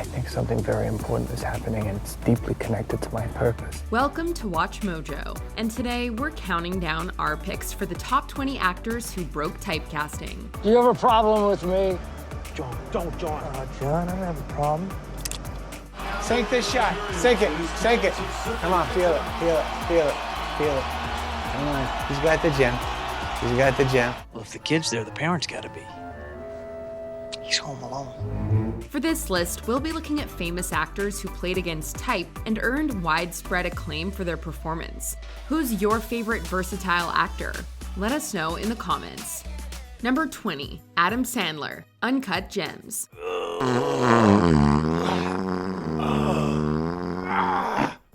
I think something very important is happening, and it's deeply connected to my purpose. Welcome to Watch Mojo, and today we're counting down our picks for the top 20 actors who broke typecasting. Do you have a problem with me? John, don't, John. John, I don't have a problem. Sink this shot. Sink it. Sink it. Come on, feel it. Feel it. Feel it. Feel it. Come on. He's got the gem. He's got the gem. Well, if the kid's there, the parents gotta be. He's home alone. For this list, we'll be looking at famous actors who played against type and earned widespread acclaim for their performance. Who's your favorite versatile actor? Let us know in the comments. Number 20, Adam Sandler, Uncut Gems.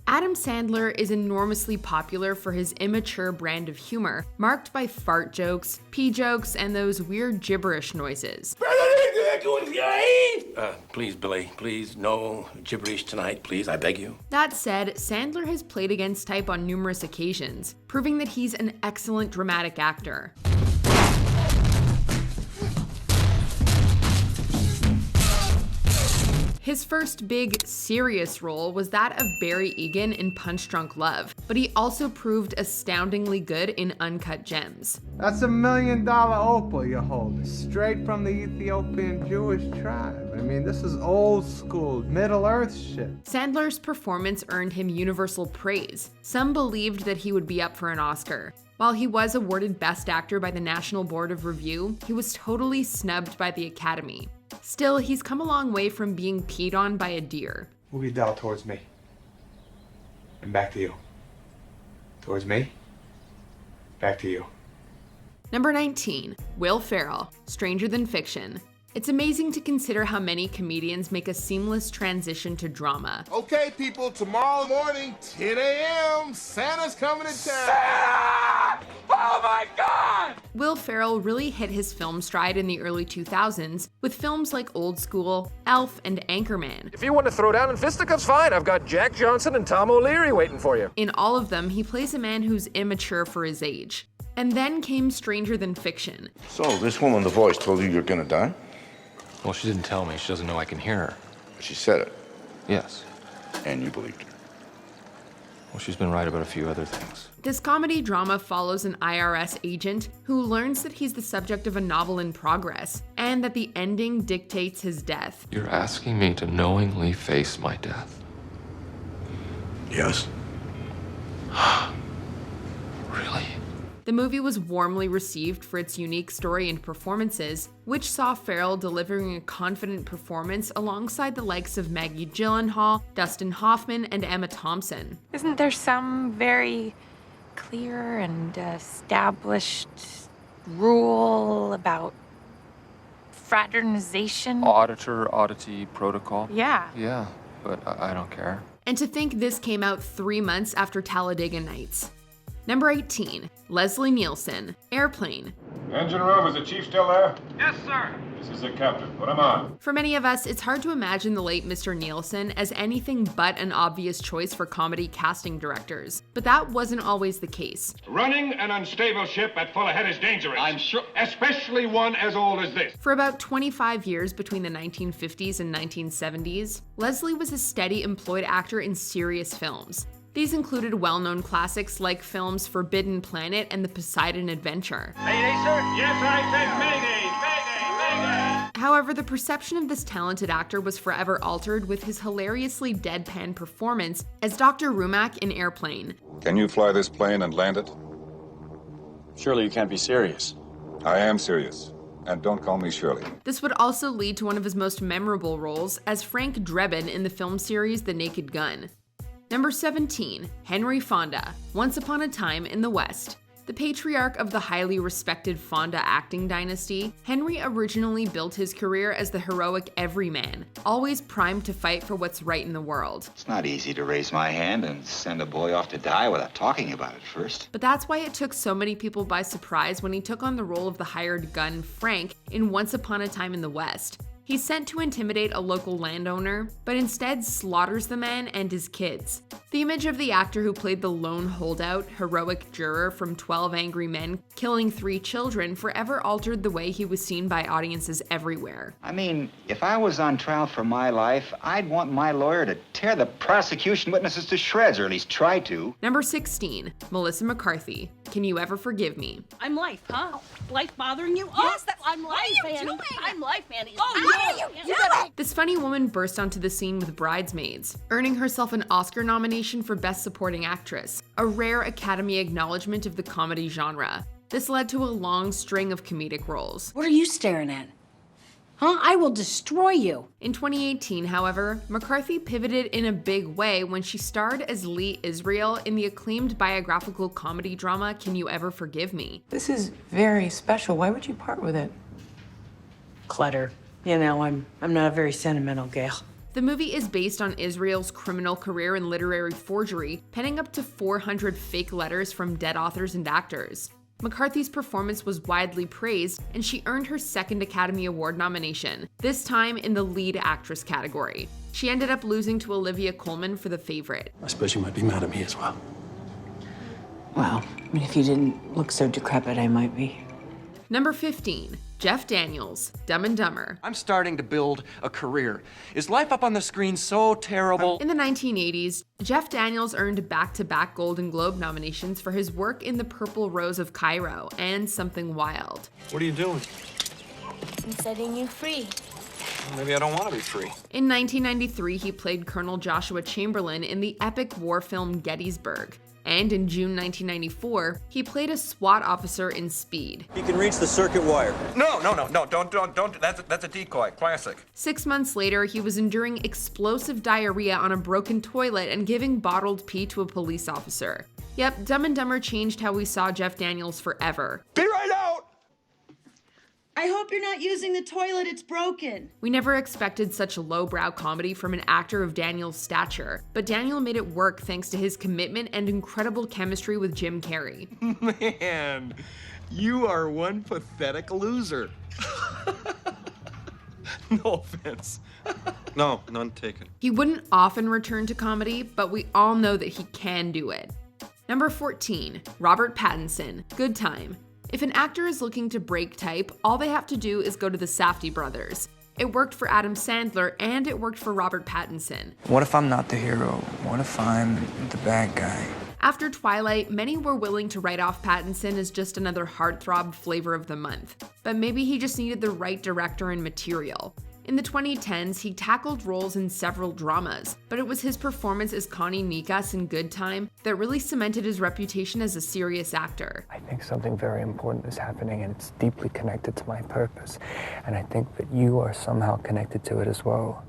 Adam Sandler is enormously popular for his immature brand of humor, marked by fart jokes, pee jokes, and those weird gibberish noises. Please, Billy, please, no gibberish tonight, please, I beg you. That said, Sandler has played against type on numerous occasions, proving that he's an excellent dramatic actor. His first big, serious role was that of Barry Egan in Punch Drunk Love, but he also proved astoundingly good in Uncut Gems. That's $1 million opal you hold, straight from the Ethiopian Jewish tribe. I mean, this is old school, Middle Earth shit. Sandler's performance earned him universal praise. Some believed that he would be up for an Oscar. While he was awarded Best Actor by the National Board of Review, he was totally snubbed by the Academy. Still, he's come a long way from being peed on by a deer. Move your dial towards me. And back to you. Towards me. Back to you. Number 19, Will Ferrell, Stranger Than Fiction. It's amazing to consider how many comedians make a seamless transition to drama. Okay, people, tomorrow morning, 10 a.m., Santa's coming to town. Santa! Oh my God! Will Ferrell really hit his film stride in the early 2000s with films like Old School, Elf, and Anchorman. If you want to throw down in fisticuffs, fine. I've got Jack Johnson and Tom O'Leary waiting for you. In all of them, he plays a man who's immature for his age. And then came Stranger Than Fiction. So, this woman, the voice, told you you're gonna die? Well, she didn't tell me. She doesn't know I can hear her. But she said it. Yes. And you believed her. Well, she's been right about a few other things. This comedy drama follows an IRS agent who learns that he's the subject of a novel in progress, and that the ending dictates his death. You're asking me to knowingly face my death? Yes. Really? The movie was warmly received for its unique story and performances, which saw Ferrell delivering a confident performance alongside the likes of Maggie Gyllenhaal, Dustin Hoffman, and Emma Thompson. Isn't there some very clear and established rule about fraternization? Auditor-oddity protocol? Yeah. Yeah, but I don't care. And to think this came out 3 months after Talladega Nights. Number 18, Leslie Nielsen, Airplane. Engine room, is the chief still there? Yes, sir. This is the captain. Put him on. For many of us, it's hard to imagine the late Mr. Nielsen as anything but an obvious choice for comedy casting directors. But that wasn't always the case. Running an unstable ship at full ahead is dangerous. I'm sure. Especially one as old as this. For about 25 years between the 1950s and 1970s, Leslie was a steady employed actor in serious films. These included well-known classics like films Forbidden Planet and The Poseidon Adventure. Mayday, sir? Yes, I said mayday, mayday, mayday. However, the perception of this talented actor was forever altered with his hilariously deadpan performance as Dr. Rumack in Airplane. Can you fly this plane and land it? Surely you can't be serious. I am serious. And don't call me Shirley. This would also lead to one of his most memorable roles as Frank Drebin in the film series The Naked Gun. Number 17, Henry Fonda, Once Upon a Time in the West. The patriarch of the highly respected Fonda acting dynasty, Henry originally built his career as the heroic everyman, always primed to fight for what's right in the world. It's not easy to raise my hand and send a boy off to die without talking about it first. But that's why it took so many people by surprise when he took on the role of the hired gun Frank in Once Upon a Time in the West. He's sent to intimidate a local landowner, but instead slaughters the man and his kids. The image of the actor who played the lone holdout, heroic juror from 12 Angry Men, killing 3 children, forever altered the way he was seen by audiences everywhere. I mean, if I was on trial for my life, I'd want my lawyer to tear the prosecution witnesses to shreds, or at least try to. Number 16, Melissa McCarthy. Can You Ever Forgive Me? I'm life, huh? Life bothering you? Yes, that's I'm life, Annie. I'm life, Annie. Oh, you do it! This funny woman burst onto the scene with Bridesmaids, earning herself an Oscar nomination for Best Supporting Actress, a rare Academy acknowledgement of the comedy genre. This led to a long string of comedic roles. What are you staring at? Huh? I will destroy you. In 2018, however, McCarthy pivoted in a big way when she starred as Lee Israel in the acclaimed biographical comedy drama Can You Ever Forgive Me? This is very special. Why would you part with it? Clutter. You know, I'm not a very sentimental gal. The movie is based on Israel's criminal career in literary forgery, penning up to 400 fake letters from dead authors and actors. McCarthy's performance was widely praised, and she earned her second Academy Award nomination, this time in the lead actress category. She ended up losing to Olivia Colman for The Favorite. I suppose you might be mad at me as well. Well, I mean, if you didn't look so decrepit, I might be. Number 15, Jeff Daniels, Dumb and Dumber. I'm starting to build a career. Is life up on the screen so terrible? In the 1980s, Jeff Daniels earned back-to-back Golden Globe nominations for his work in The Purple Rose of Cairo and Something Wild. What are you doing? I'm setting you free. Maybe I don't want to be free. In 1993, he played Colonel Joshua Chamberlain in the epic war film Gettysburg. And in June 1994, he played a SWAT officer in Speed. You can reach the circuit wire. No, don't. That's a decoy. Classic. 6 months later, he was enduring explosive diarrhea on a broken toilet and giving bottled pee to a police officer. Yep, Dumb and Dumber changed how we saw Jeff Daniels forever. Be right out! I hope you're not using the toilet, it's broken. We never expected such lowbrow comedy from an actor of Daniel's stature, but Daniel made it work thanks to his commitment and incredible chemistry with Jim Carrey. Man, you are one pathetic loser. No offense. No, none taken. He wouldn't often return to comedy, but we all know that he can do it. Number 14, Robert Pattinson, Good Time. If an actor is looking to break type, all they have to do is go to the Safdie brothers. It worked for Adam Sandler, and it worked for Robert Pattinson. What if I'm not the hero? What if I'm the bad guy? After Twilight, many were willing to write off Pattinson as just another heartthrob flavor of the month. But maybe he just needed the right director and material. In the 2010s, he tackled roles in several dramas, but it was his performance as Connie Nikas in Good Time that really cemented his reputation as a serious actor. I think something very important is happening, and it's deeply connected to my purpose. And I think that you are somehow connected to it as well.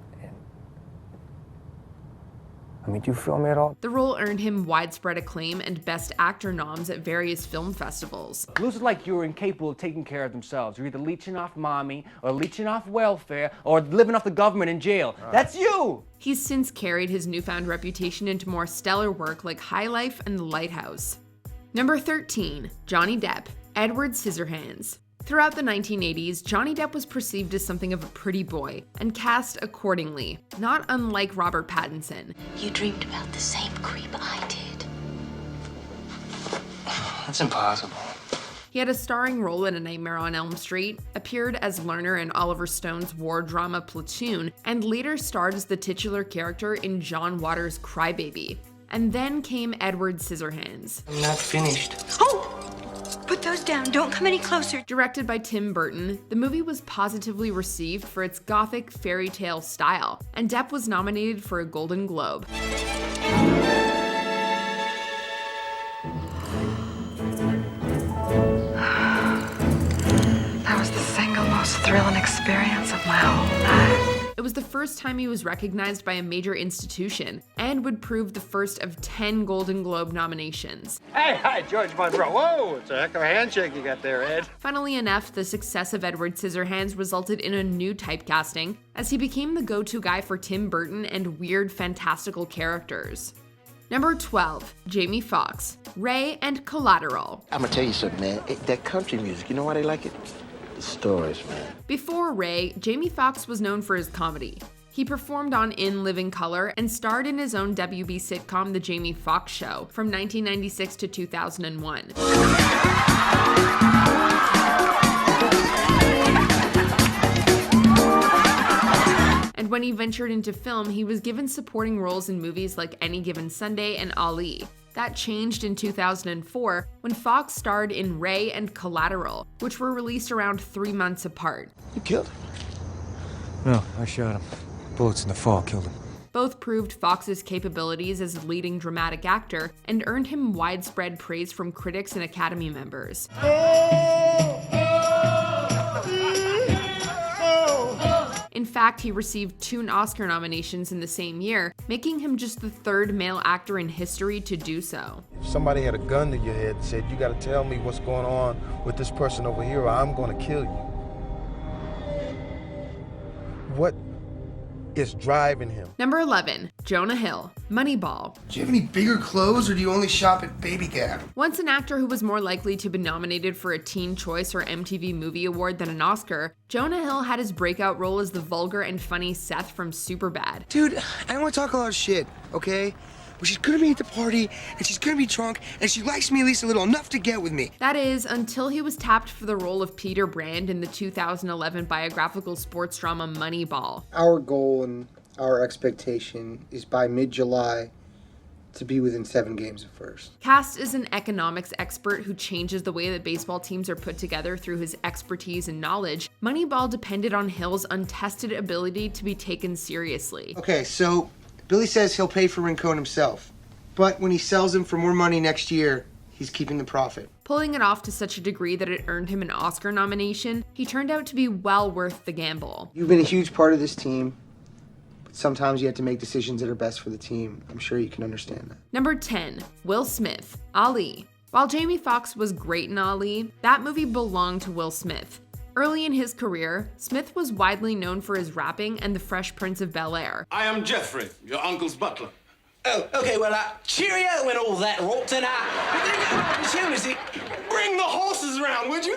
I mean, do you feel me at all? The role earned him widespread acclaim and Best Actor noms at various film festivals. Losers like you are incapable of taking care of themselves. You're either leeching off mommy, or leeching off welfare, or living off the government in jail. That's you! He's since carried his newfound reputation into more stellar work like High Life and The Lighthouse. Number 13, Johnny Depp, Edward Scissorhands. Throughout the 1980s, Johnny Depp was perceived as something of a pretty boy and cast accordingly, not unlike Robert Pattinson. You dreamed about the same creep I did. That's impossible. He had a starring role in A Nightmare on Elm Street, appeared as Lerner in Oliver Stone's war drama Platoon, and later starred as the titular character in John Waters' Crybaby. And then came Edward Scissorhands. I'm not finished. Oh! Put those down, don't come any closer. Directed by Tim Burton, the movie was positively received for its gothic fairy tale style, and Depp was nominated for a Golden Globe. That was the single most thrilling experience of my whole life. It was the first time he was recognized by a major institution, and would prove the first of 10 Golden Globe nominations. Hey, hi, George Monroe. Whoa, it's a heck of a handshake you got there, Ed. Funnily enough, the success of Edward Scissorhands resulted in a new typecasting, as he became the go-to guy for Tim Burton and weird, fantastical characters. Number 12, Jamie Foxx, Ray and Collateral. I'm gonna tell you something, man. That country music, you know why they like it? the stories, man. Before Ray, Jamie Foxx was known for his comedy. He performed on In Living Color and starred in his own WB sitcom The Jamie Foxx Show from 1996 to 2001. And when he ventured into film, he was given supporting roles in movies like Any Given Sunday and Ali. That changed in 2004 when Fox starred in Ray and Collateral, which were released around 3 months apart. You killed him? No, I shot him. Bullets in the fall killed him. Both proved Fox's capabilities as a leading dramatic actor and earned him widespread praise from critics and Academy members. In fact, he received 2 Oscar nominations in the same year, making him just the 3rd male actor in history to do so. If somebody had a gun to your head and said, you gotta tell me what's going on with this person over here or I'm gonna kill you. What is driving him? Number 11, Jonah Hill, Moneyball. Do you have any bigger clothes or do you only shop at Baby Gap? Once an actor who was more likely to be nominated for a Teen Choice or MTV Movie Award than an Oscar, Jonah Hill had his breakout role as the vulgar and funny Seth from Superbad. Dude, I don't want to talk a lot of shit, okay? But she's gonna be at the party, and she's gonna be drunk, and she likes me at least a little, enough to get with me. That is, until he was tapped for the role of Peter Brand in the 2011 biographical sports drama Moneyball. Our goal and our expectation is by mid-July to be within 7 games of first. Cast is an economics expert who changes the way that baseball teams are put together through his expertise and knowledge. Moneyball depended on Hill's untested ability to be taken seriously. Okay, so Billy says he'll pay for Rincon himself, but when he sells him for more money next year, he's keeping the profit. Pulling it off to such a degree that it earned him an Oscar nomination, he turned out to be well worth the gamble. You've been a huge part of this team, but sometimes you have to make decisions that are best for the team. I'm sure you can understand that. Number 10, Will Smith, Ali. While Jamie Foxx was great in Ali, that movie belonged to Will Smith. Early in his career, Smith was widely known for his rapping and The Fresh Prince of Bel-Air. I am Jeffrey, your uncle's butler. Oh, okay, well, cheerio and all that rot, and if you get an opportunity, Bring the horses around, would you?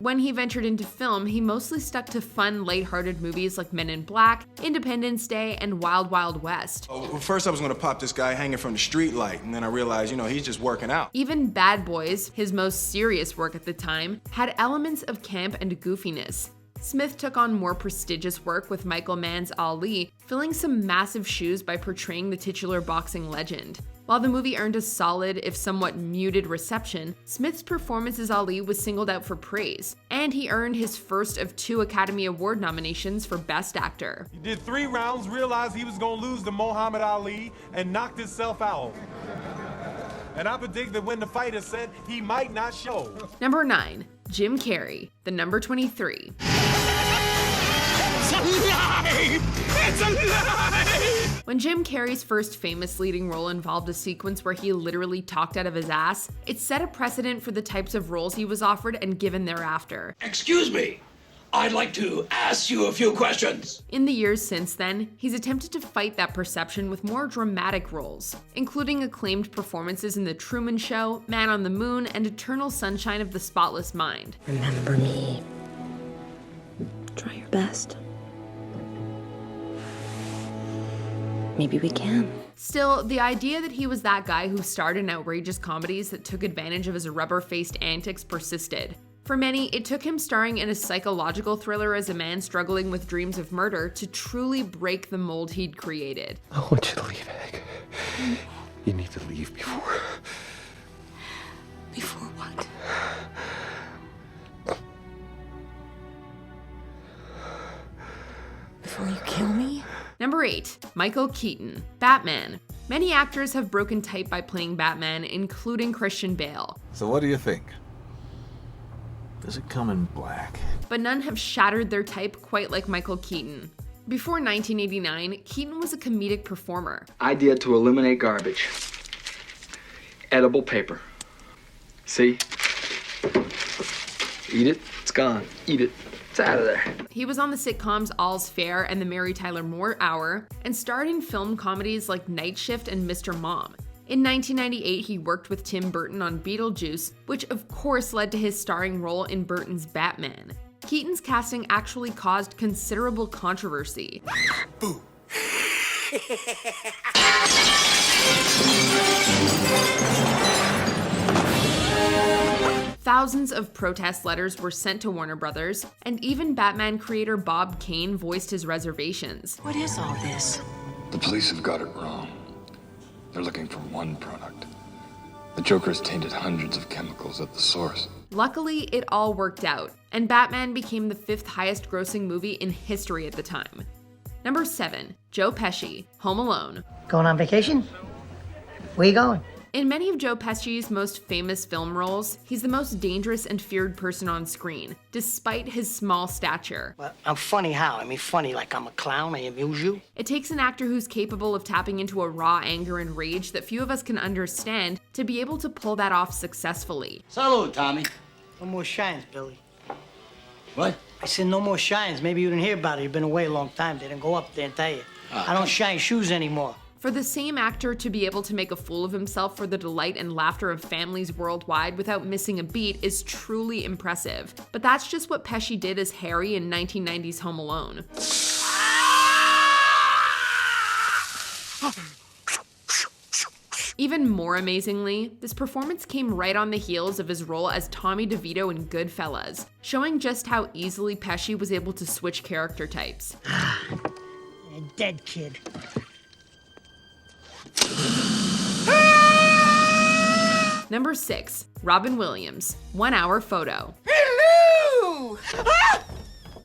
When he ventured into film, he mostly stuck to fun, lighthearted movies like Men in Black, Independence Day, and Wild Wild West. Oh, well, first I was gonna pop this guy hanging from the street light, and then I realized, he's just working out. Even Bad Boys, his most serious work at the time, had elements of camp and goofiness. Smith took on more prestigious work with Michael Mann's Ali, filling some massive shoes by portraying the titular boxing legend. While the movie earned a solid, if somewhat muted reception, Smith's performance as Ali was singled out for praise, and he earned his first of 2 Academy Award nominations for Best Actor. He did 3 rounds, realized he was gonna lose to Muhammad Ali, and knocked himself out. And I predict that when the fighter said he might not show. Number 9, Jim Carrey, the number 23. It's alive! It's alive! When Jim Carrey's first famous leading role involved a sequence where he literally talked out of his ass, it set a precedent for the types of roles he was offered and given thereafter. Excuse me, I'd like to ask you a few questions. In the years since then, he's attempted to fight that perception with more dramatic roles, including acclaimed performances in The Truman Show, Man on the Moon, and Eternal Sunshine of the Spotless Mind. Remember me. Try your best. Maybe we can. Still, the idea that he was that guy who starred in outrageous comedies that took advantage of his rubber-faced antics persisted. For many, it took him starring in a psychological thriller as a man struggling with dreams of murder to truly break the mold he'd created. I want you to leave, Hank. You need to leave before. Before what? Before you kill me? Number 8, Michael Keaton, Batman. Many actors have broken type by playing Batman, including Christian Bale. So what do you think? Does it come in black? But none have shattered their type quite like Michael Keaton. Before 1989, Keaton was a comedic performer. Idea to eliminate garbage. Edible paper. See? Eat it, it's gone. Eat it, it's out of there. He was on the sitcoms All's Fair and The Mary Tyler Moore Hour, and starred in film comedies like Night Shift and Mr. Mom. In 1998, he worked with Tim Burton on Beetlejuice, which of course led to his starring role in Burton's Batman. Keaton's casting actually caused considerable controversy. Thousands of protest letters were sent to Warner Brothers, and even Batman creator Bob Kane voiced his reservations. What is all this? The police have got it wrong. They're looking for one product. The Joker's tainted hundreds of chemicals at the source. Luckily, it all worked out, and Batman became the 5th highest grossing movie in history at the time. Number 7, Joe Pesci, Home Alone. Going on vacation? Where you going? In many of Joe Pesci's most famous film roles, he's the most dangerous and feared person on screen, despite his small stature. Well, I'm funny how? I mean, funny like I'm a clown, I amuse you? It takes an actor who's capable of tapping into a raw anger and rage that few of us can understand to be able to pull that off successfully. Salud, Tommy. No more shines, Billy. What? I said no more shines. Maybe you didn't hear about it. You've been away a long time. They didn't go up there and tell you. I don't shine shoes anymore. For the same actor to be able to make a fool of himself for the delight and laughter of families worldwide without missing a beat is truly impressive. But that's just what Pesci did as Harry in 1990's Home Alone. Even more amazingly, this performance came right on the heels of his role as Tommy DeVito in Goodfellas, showing just how easily Pesci was able to switch character types. A dead kid. Number 6, Robin Williams, 1 Hour Photo. Hello!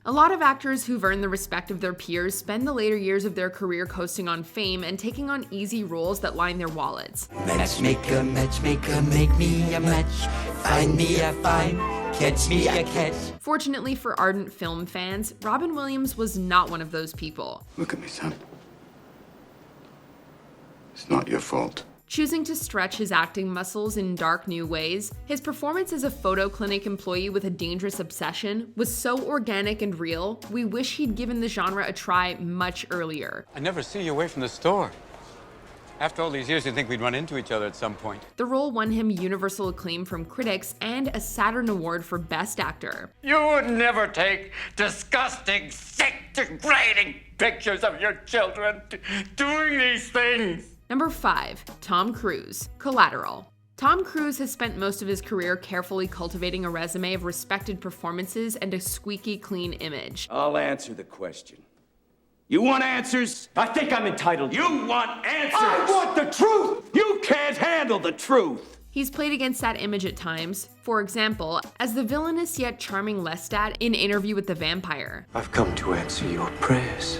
A lot of actors who've earned the respect of their peers spend the later years of their career coasting on fame and taking on easy roles that line their wallets. Matchmaker, matchmaker, make me a match. Find me a find, catch me a catch. Fortunately for ardent film fans, Robin Williams was not one of those people. Look at me, son. It's not your fault. Choosing to stretch his acting muscles in dark new ways, his performance as a photo clinic employee with a dangerous obsession was so organic and real, we wish he'd given the genre a try much earlier. I never see you away from the store. After all these years, you'd think we'd run into each other at some point. The role won him universal acclaim from critics and a Saturn Award for Best Actor. You would never take disgusting, sick, degrading pictures of your children doing these things. Number 5, Tom Cruise, Collateral. Tom Cruise has spent most of his career carefully cultivating a resume of respected performances and a squeaky clean image. I'll answer the question. You want answers? I think I'm entitled. You want answers? I want the truth! You can't handle the truth! He's played against that image at times, for example, as the villainous yet charming Lestat in Interview with the Vampire. I've come to answer your prayers.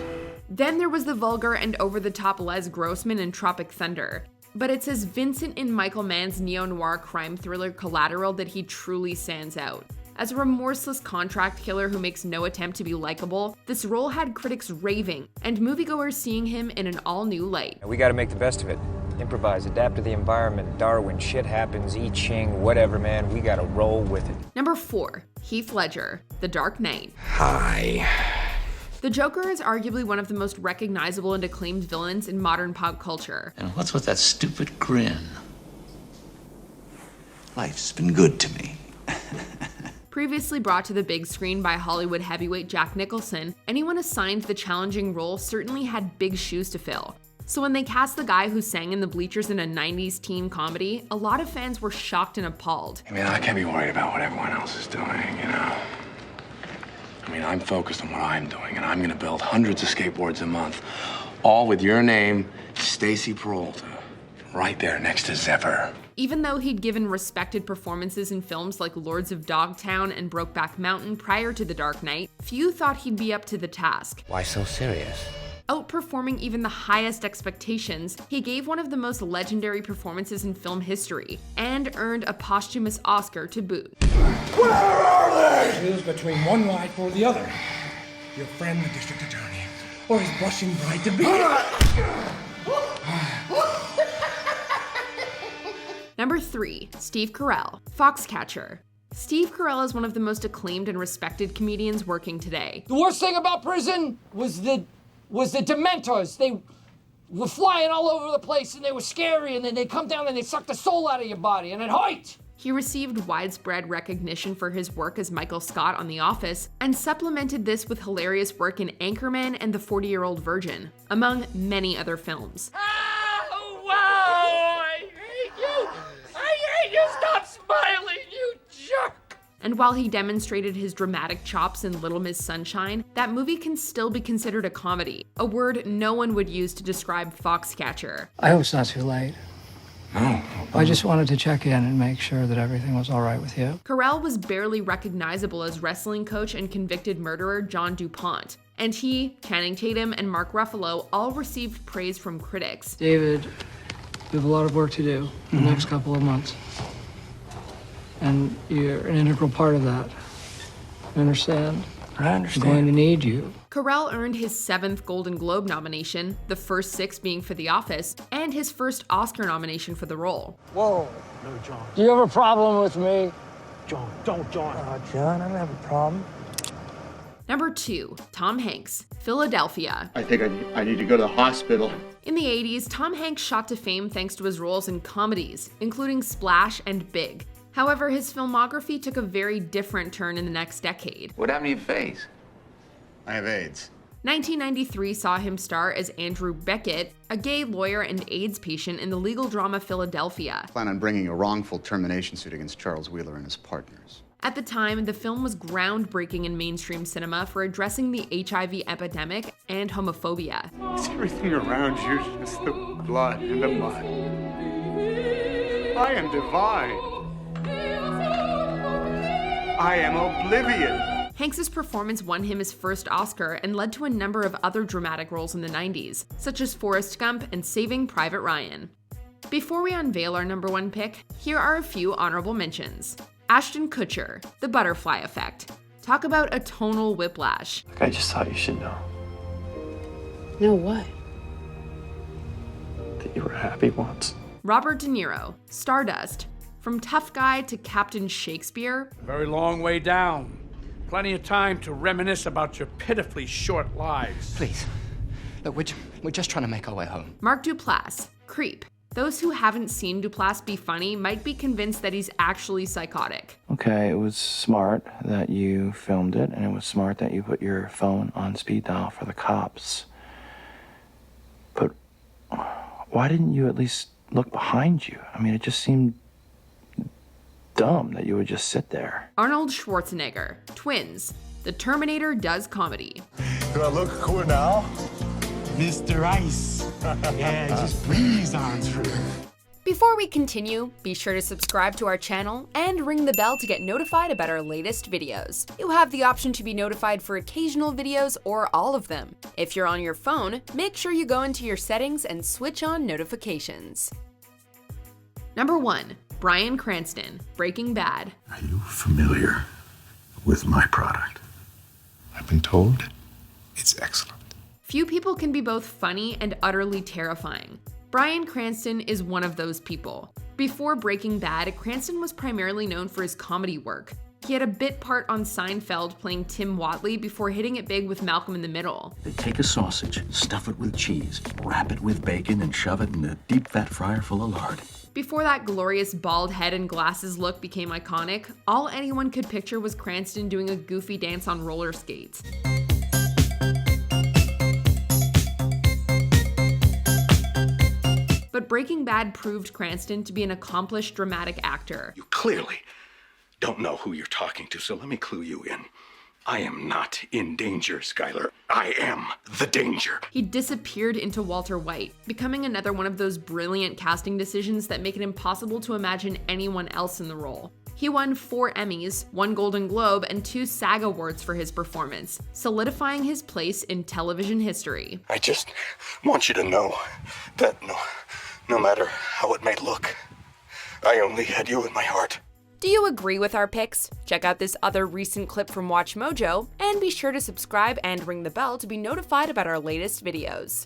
Then there was the vulgar and over-the-top Les Grossman in Tropic Thunder. But it's as Vincent in Michael Mann's neo-noir crime thriller Collateral that he truly stands out. As a remorseless contract killer who makes no attempt to be likable, this role had critics raving, and moviegoers seeing him in an all-new light. We gotta make the best of it. Improvise, adapt to the environment, Darwin, shit happens, I Ching, whatever, man, we gotta roll with it. Number 4, Heath Ledger, The Dark Knight. Hi. The Joker is arguably one of the most recognizable and acclaimed villains in modern pop culture. And what's with that stupid grin? Life's been good to me. Previously brought to the big screen by Hollywood heavyweight Jack Nicholson, anyone assigned the challenging role certainly had big shoes to fill. So when they cast the guy who sang in the bleachers in a 90s teen comedy, a lot of fans were shocked and appalled. I mean, I can't be worried about what everyone else is doing, you know? I mean, I'm focused on what I'm doing, and I'm gonna build hundreds of skateboards a month, all with your name, Stacy Peralta, right there next to Zephyr. Even though he'd given respected performances in films like Lords of Dogtown and Brokeback Mountain prior to The Dark Knight, few thought he'd be up to the task. Why so serious? Outperforming even the highest expectations, he gave one of the most legendary performances in film history, and earned a posthumous Oscar to boot. Where are they? Choose between one life or the other. Your friend, the district attorney, or his blushing bride-to-be. Number 3, Steve Carell, Foxcatcher. Steve Carell is one of the most acclaimed and respected comedians working today. The worst thing about prison was the Dementors. were flying all over the place and they were scary, and then they come down and they suck the soul out of your body, and it hurt. He received widespread recognition for his work as Michael Scott on The Office, and supplemented this with hilarious work in Anchorman and The 40-Year-Old Virgin, among many other films. Oh, wow! I hate you! I hate you! Stop smiling, you jerk! And while he demonstrated his dramatic chops in Little Miss Sunshine, that movie can still be considered a comedy, a word no one would use to describe Foxcatcher. I hope it's not too late. No. I just wanted to check in and make sure that everything was all right with you. Carell was barely recognizable as wrestling coach and convicted murderer John DuPont, and he, Channing Tatum, and Mark Ruffalo all received praise from critics. David, we have a lot of work to do in the next couple of months. And you're an integral part of that. You understand? I understand. I'm going to need you. Carell earned his 7th Golden Globe nomination, the first 6 being for The Office, and his first Oscar nomination for the role. Whoa. No, John. Do you have a problem with me? John, don't, John. John, I don't have a problem. Number 2, Tom Hanks, Philadelphia. I think I need to go to the hospital. In the 80s, Tom Hanks shot to fame thanks to his roles in comedies, including Splash and Big. However, his filmography took a very different turn in the next decade. What happened to your face? I have AIDS. 1993 saw him star as Andrew Beckett, a gay lawyer and AIDS patient in the legal drama Philadelphia. I plan on bringing a wrongful termination suit against Charles Wheeler and his partners. At the time, the film was groundbreaking in mainstream cinema for addressing the HIV epidemic and homophobia. It's everything around you, just the blood and the mud. I am divine. I am oblivion. Hanks's performance won him his first Oscar and led to a number of other dramatic roles in the 90s, such as Forrest Gump and Saving Private Ryan. Before we unveil our number 1 pick, here are a few honorable mentions. Ashton Kutcher, The Butterfly Effect. Talk about a tonal whiplash. I just thought you should know No, what? that you were happy once. Robert De Niro, Stardust. From tough guy to Captain Shakespeare. A very long way down. Plenty of time to reminisce about your pitifully short lives. Please. Look, we're just trying to make our way home. Mark Duplass, Creep. Those who haven't seen Duplass be funny might be convinced that he's actually psychotic. Okay, it was smart that you filmed it, and it was smart that you put your phone on speed dial for the cops. But why didn't you at least look behind you? I mean, it just seemed dumb that you would just sit there. Arnold Schwarzenegger, Twins. The Terminator does comedy. Do I look cool now? Mr. Ice. Yeah, just breeze on through. Before we continue, be sure to subscribe to our channel and ring the bell to get notified about our latest videos. You have the option to be notified for occasional videos or all of them. If you're on your phone, make sure you go into your settings and switch on notifications. Number 1, Bryan Cranston, Breaking Bad. Are you familiar with my product? I've been told it's excellent. Few people can be both funny and utterly terrifying. Bryan Cranston is one of those people. Before Breaking Bad, Cranston was primarily known for his comedy work. He had a bit part on Seinfeld playing Tim Whatley before hitting it big with Malcolm in the Middle. They take a sausage, stuff it with cheese, wrap it with bacon, and shove it in a deep fat fryer full of lard. Before that glorious bald head and glasses look became iconic, all anyone could picture was Cranston doing a goofy dance on roller skates. But Breaking Bad proved Cranston to be an accomplished dramatic actor. You clearly don't know who you're talking to, so let me clue you in. I am not in danger, Skyler. I am the danger. He disappeared into Walter White, becoming another one of those brilliant casting decisions that make it impossible to imagine anyone else in the role. He won 4 Emmys, 1 Golden Globe, and 2 SAG Awards for his performance, solidifying his place in television history. I just want you to know that no matter how it may look, I only had you in my heart. Do you agree with our picks? Check out this other recent clip from WatchMojo, and be sure to subscribe and ring the bell to be notified about our latest videos.